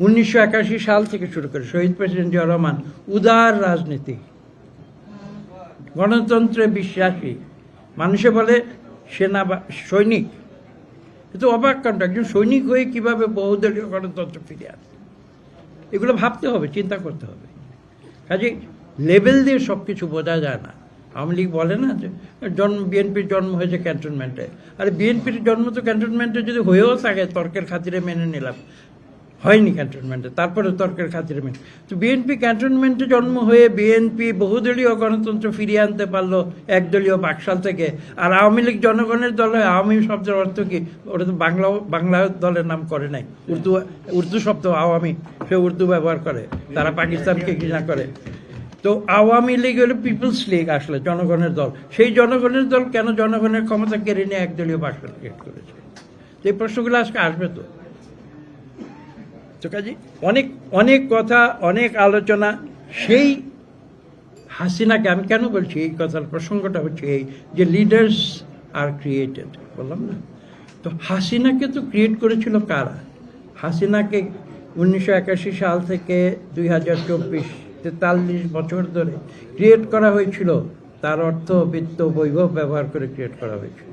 1981 সাল থেকে শুরু করে শহীদ প্রেসিডেন্ট জিয়া রহমান উদার রাজনীতি, গণতন্ত্রে বিশ্বাসী, মানুষে বলে সেনা বা সৈনিক, কিন্তু অবাক কাণ্ড, একজন সৈনিক হয়ে কিভাবে বহুদলীয় গণতন্ত্র ফিরে আসে, এগুলো ভাবতে হবে, চিন্তা করতে হবে। কাজে লেভেল দিয়ে সব কিছু বোঝা যায় না। আওয়ামী লীগ বলে না যে বিএনপির জন্ম হয়েছে ক্যান্টনমেন্টে, আরে বিএনপির জন্ম তো ক্যান্টনমেন্টে যদি হয়েও থাকে তর্কের খাতিরে মেনে নিলাম, হয়নি ক্যান্টনমেন্টে, তারপরে তর্কের খাতিরে মেনে। তো বিএনপি ক্যান্টনমেন্টে জন্ম হয়ে বিএনপি বহুদলীয় গণতন্ত্র ফিরিয়ে আনতে পারলো একদলীয় বাকশাল থেকে, আর আওয়ামী লীগ জনগণের দল হয়। আওয়ামী শব্দের অর্থ কি? ওটা তো বাংলা দলের নাম করে নাই, উর্দু শব্দ আওয়ামী, সে উর্দু ব্যবহার করে, তারা পাকিস্তানকে ঘৃণা করে। তো আওয়ামী লীগ হলো পিপলস লীগ, আসলে জনগণের দল। সেই জনগণের দল কেন জনগণের ক্ষমতা কেড়ে নিয়ে একদলীয় বাকশাল ক্রিয়েট করেছে? এই প্রশ্নগুলো আজকে আসবে। তো কাজে অনেক অনেক কথা, অনেক আলোচনা। সেই হাসিনাকে আমি কেন বলছি এই কথার প্রসঙ্গটা হচ্ছে এই যে লিডার্স আর ক্রিয়েটেড, বললাম না? তো হাসিনাকে তো ক্রিয়েট করেছিল কারা? হাসিনাকে 1981 সাল থেকে 2024, 43 বছর ধরে ক্রিয়েট করা হয়েছিল। তার অর্থ, বিত্ত, বৈভব ব্যবহার করে ক্রিয়েট করা হয়েছিল।